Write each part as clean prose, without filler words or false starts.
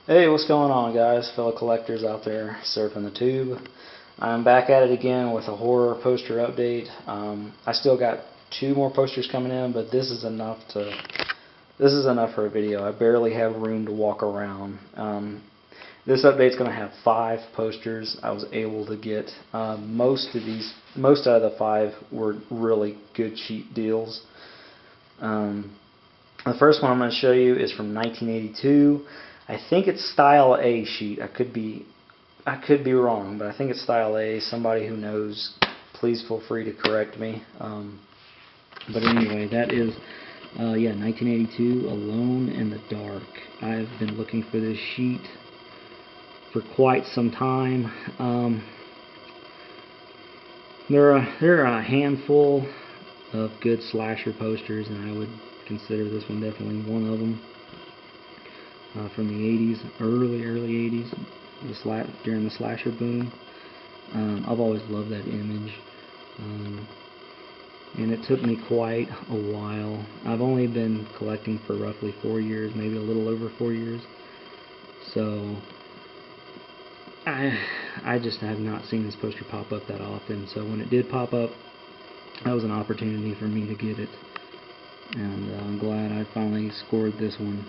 Hey, what's going on, guys? Fellow collectors out there surfing the tube. I'm back at it again with a horror poster update. I still got two more posters coming in, but this is enough for a video. I barely have room to walk around. This update's going to have 5 posters. I was able to get most out of the 5 were really good cheap deals. The first one I'm going to show you is from 1982. I think it's Style A sheet. I could be wrong, but I think it's Style A. Somebody who knows, please feel free to correct me. But anyway, that is 1982, Alone in the Dark. I've been looking for this sheet for quite some time. There are a handful of good slasher posters, and I would consider this one definitely one of them. From the 80s, early 80s, during the slasher boom. I've always loved that image, and it took me quite a while. I've only been collecting for roughly 4 years, maybe a little over 4 years, so I just have not seen this poster pop up that often. So when it did pop up, that was an opportunity for me to get it, and I'm glad I finally scored this one.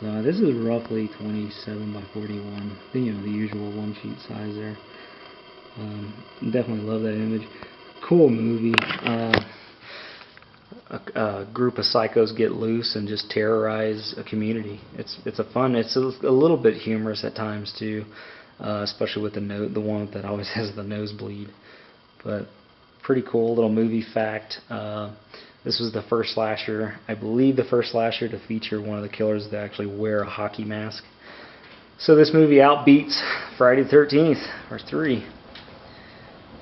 So this is roughly 27 by 41, the usual one sheet size there. Definitely love that image. Cool movie. A group of psychos get loose and just terrorize a community. It's a little bit humorous at times too, especially with the one that always has the nosebleed. But pretty cool little movie fact. This was the first slasher, I believe the first slasher to feature one of the killers that actually wear a hockey mask. So this movie outbeats Friday the 13th, or 3,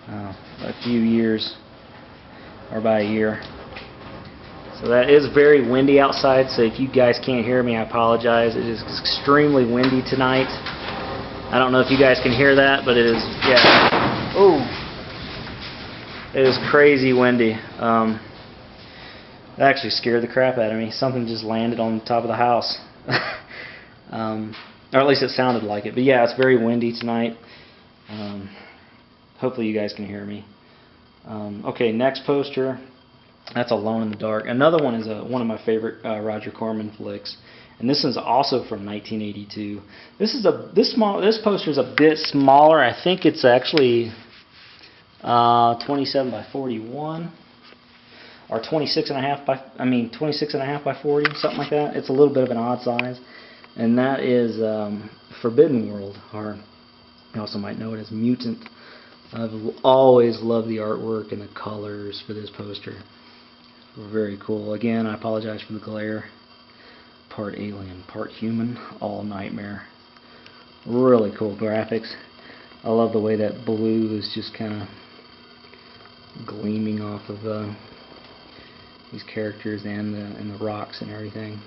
a few years, or about a year. So that is very windy outside, so if you guys can't hear me, I apologize. It is extremely windy tonight. I don't know if you guys can hear that, but it is, yeah. Oh, it is crazy windy. That actually scared the crap out of me. Something just landed on the top of the house. Or at least it sounded like it. But yeah, it's very windy tonight. Hopefully you guys can hear me. Okay, next poster. That's Alone in the Dark. Another one is one of my favorite Roger Corman flicks. And this is also from 1982. This poster is a bit smaller. I think it's actually 27 by 41. Or 26 and a half by 40, something like that. It's a little bit of an odd size, and that is Forbidden World, or you also might know it as Mutant. I've always loved the artwork and the colors for this poster. Very cool. Again, I apologize for the glare. Part alien, part human, all nightmare. Really cool graphics. I love the way that blue is just kind of gleaming off of these characters and the rocks and everything.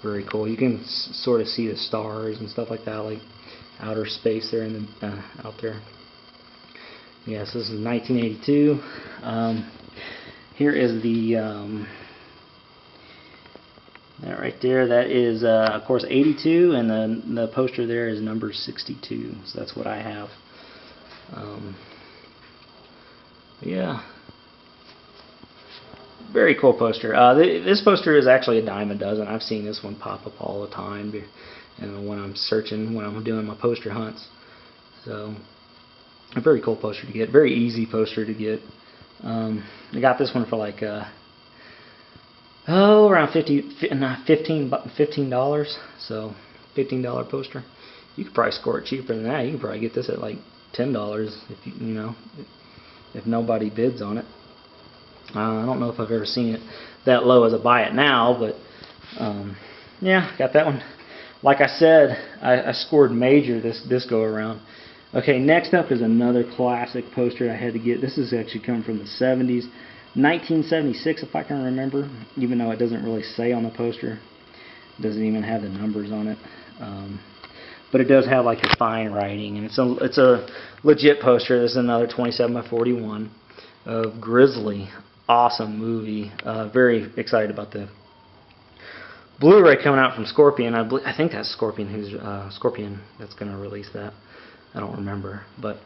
Very cool. You can sort of see the stars and stuff like that, like outer space there in the out there. Yes, this is 1982. Here is the that right there. That is of course 82, and the poster there is number 62. So that's what I have. Yeah. Very cool poster. This poster is actually a dime a dozen. I've seen this one pop up all the time, when I'm searching, when I'm doing my poster hunts. So, a very cool poster to get. Very easy poster to get. I got this one for like around $15. So, $15 poster. You could probably score it cheaper than that. You could probably get this at like $10 if nobody bids on it. I don't know if I've ever seen it that low as a buy it now, but yeah, got that one. Like I said, I scored major this go around. Okay, next up is another classic poster I had to get. This is actually coming from the 70s, 1976 if I can remember, even though it doesn't really say on the poster. It doesn't even have the numbers on it. But it does have like the fine writing, and it's a legit poster. This is another 27 by 41 of Grizzly. Awesome movie. Very excited about Blu-ray coming out from Scorpion. I think that's Scorpion that's going to release that. I don't remember, but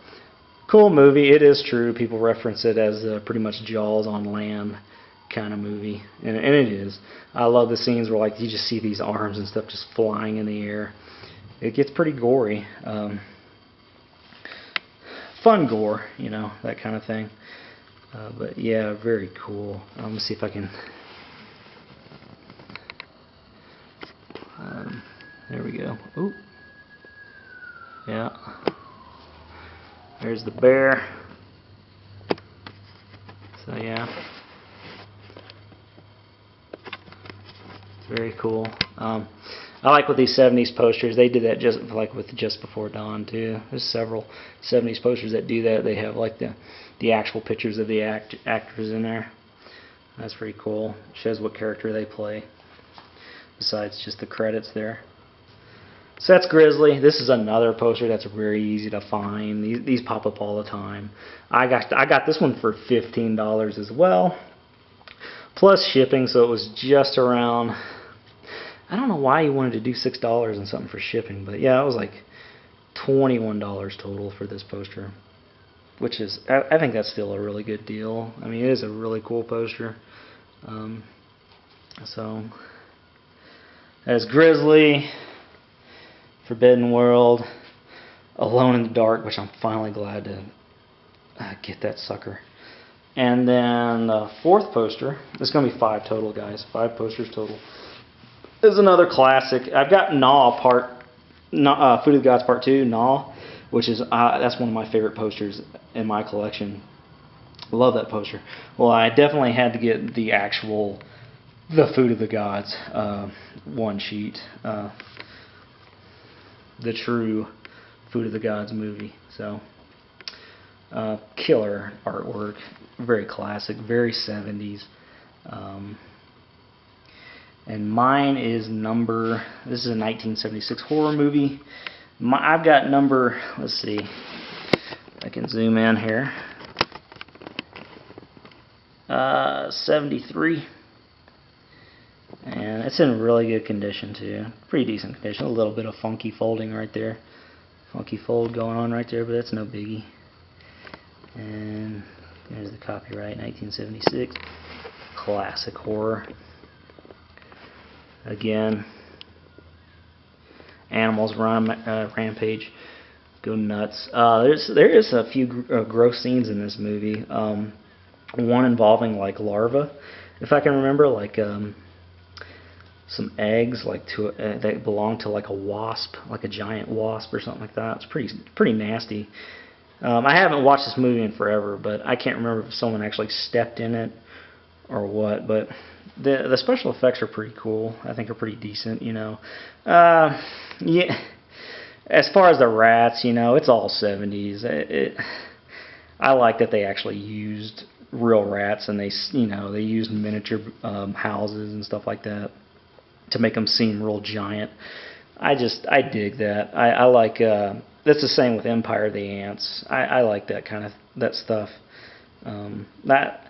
cool movie. It is true. People reference it as pretty much Jaws on land kind of movie, and it is. I love the scenes where like you just see these arms and stuff just flying in the air. It gets pretty gory. Fun gore, you know, that kind of thing. But yeah, very cool. I'm gonna see if I can. There we go. Ooh. Yeah. There's the bear. So yeah. It's very cool. I like with these 70s posters. They did that just like with Just Before Dawn too. There's several 70s posters that do that. They have like the actual pictures of the actors in there. That's pretty cool. Shows what character they play, besides just the credits there. So that's Grizzly. This is another poster that's very easy to find. These pop up all the time. I got this one for $15 as well, plus shipping. So it was just around. I don't know why you wanted to do $6 and something for shipping, but yeah, it was like $21 total for this poster, which is I think that's still a really good deal. I mean, it is a really cool poster. So there's Grizzly, Forbidden World, Alone in the Dark, which I'm finally glad to get that sucker. And then the fourth poster, there's going to be 5 total, guys. 5 posters total. This is another classic. I've got Gnaw Food of the Gods Part 2, Gnaw, which is that's one of my favorite posters in my collection. Love that poster. Well, I definitely had to get the actual The Food of the Gods one sheet. The true Food of the Gods movie. So, killer artwork, very classic, very 70s. And mine is this is a 1976 horror movie. I've got number, let's see, I can zoom in here. 73. And it's in really good condition too. Pretty decent condition. A little bit of funky folding right there. Funky fold going on right there, but that's no biggie. And there's the copyright, 1976. Classic horror. Again, animals run rampage, go nuts. There is a few gross scenes in this movie. One involving like larvae, if I can remember, like some eggs like that belong to like a wasp, like a giant wasp or something like that. It's pretty nasty. I haven't watched this movie in forever, but I can't remember if someone actually stepped in it or what. But the special effects are pretty cool. I think are pretty decent. You know, yeah. As far as the rats, you know, it's all 70s. I like that they actually used real rats, and they used miniature houses and stuff like that to make them seem real giant. I dig that. I like that's the same with Empire of the Ants. I like that kind of stuff. That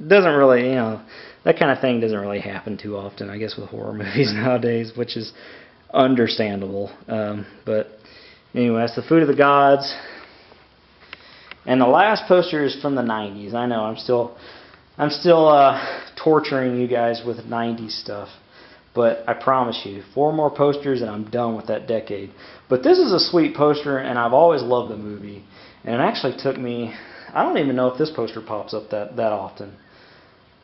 doesn't really, you know, that kind of thing doesn't really happen too often, I guess, with horror movies nowadays, which is understandable. But anyway, that's the Food of the Gods. And the last poster is from the 90s. I know I'm still torturing you guys with 90s stuff, but I promise you, 4 more posters and I'm done with that decade. But this is a sweet poster, and I've always loved the movie. And it actually took me, I don't even know if this poster pops up that often.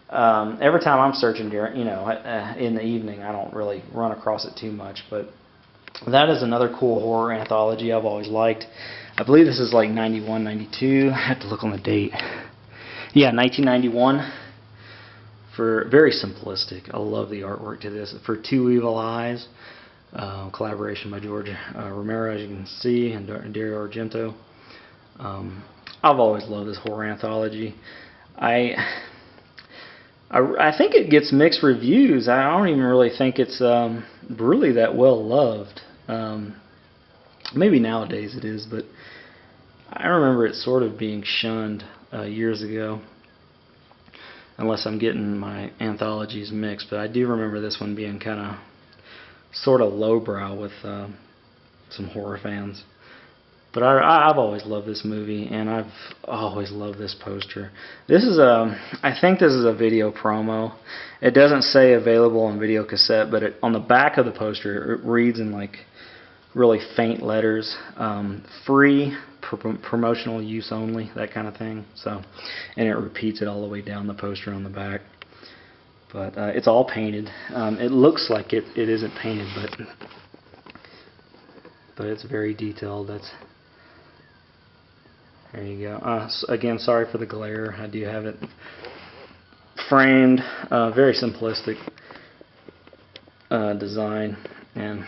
Every time I'm searching during, in the evening, I don't really run across it too much. But that is another cool horror anthology I've always liked. I believe this is like 91, 92. I have to look on the date. Yeah, 1991. Very simplistic. I love the artwork to this. For Two Evil Eyes, collaboration by George Romero, as you can see, and Dario Argento. I've always loved this horror anthology. I think it gets mixed reviews. I don't even really think it's really that well loved. Maybe nowadays it is, but I remember it sort of being shunned years ago. unless I'm getting my anthologies mixed. But I do remember this one being kind of sort of lowbrow with some horror fans. But I've always loved this movie, and I've always loved this poster. This is I think this is a video promo. It doesn't say available on video cassette, but on the back of the poster it reads in like really faint letters, free, promotional use only, that kind of thing. So, and it repeats it all the way down the poster on the back. But it's all painted. It looks like it isn't painted, but it's very detailed. There you go. Again, sorry for the glare. I do have it framed. Very simplistic design, and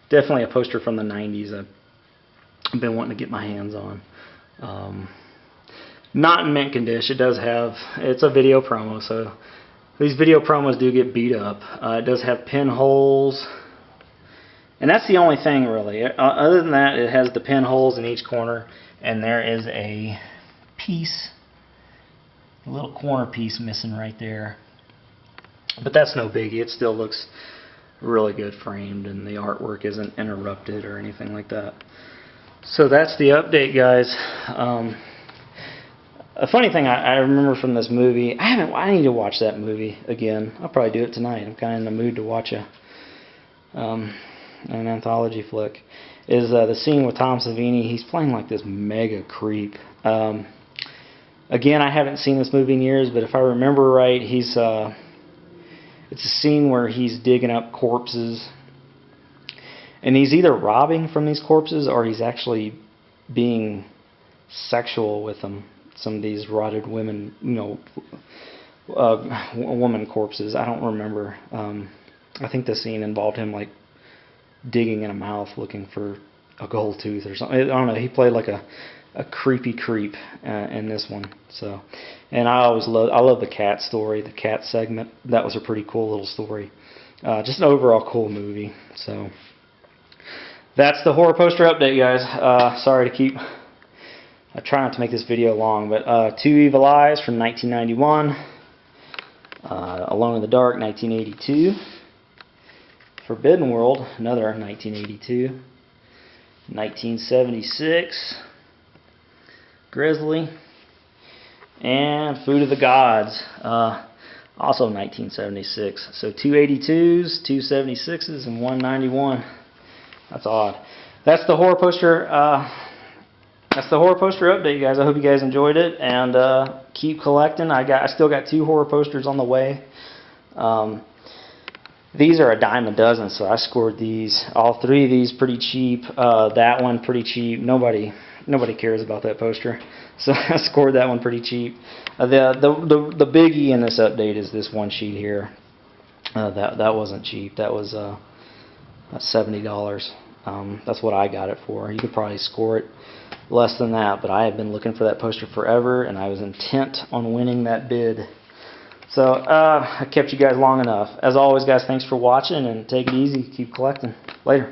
definitely a poster from the 90s I've been wanting to get my hands on. Not in mint condition. It's a video promo, so these video promos do get beat up. It does have pinholes, and that's the only thing really. Other than that, it has the pinholes in each corner, and there is a little corner piece missing right there. But that's no biggie. It still looks really good framed, and the artwork isn't interrupted or anything like that. So that's the update, guys. A funny thing I remember from this movie, I need to watch that movie again. I'll probably do it tonight. I'm kind of in the mood to watch an anthology flick. Is the scene with Tom Savini. He's playing like this mega creep. Again, I haven't seen this movie in years, but if I remember right, it's a scene where he's digging up corpses, and he's either robbing from these corpses or he's actually being sexual with them. Some of these rotted women, woman corpses. I don't remember. I think the scene involved him like digging in a mouth looking for a gold tooth or something. I don't know. He played like a creepy creep in this one. So, and I love the cat story, the cat segment. That was a pretty cool little story. Just an overall cool movie. So that's the horror poster update, guys. Sorry to keep. I try not to make this video long, but Two Evil Eyes from 1991. Alone in the Dark, 1982. Forbidden World, another 1982. 1976. Grizzly. And Food of the Gods, also 1976. So 282s, 276s, and 191. That's odd. That's the horror poster. That's the horror poster update, guys. I hope you guys enjoyed it, and keep collecting. I still got 2 horror posters on the way. These are a dime a dozen, so I scored these. All 3 of these pretty cheap. That one pretty cheap. Nobody cares about that poster, so I scored that one pretty cheap. The biggie in this update is this one sheet here. That wasn't cheap. That was $70. That's what I got it for. You could probably score it less than that, but I have been looking for that poster forever, and I was intent on winning that bid. So I kept you guys long enough. As always, guys, thanks for watching, and take it easy. Keep collecting. Later.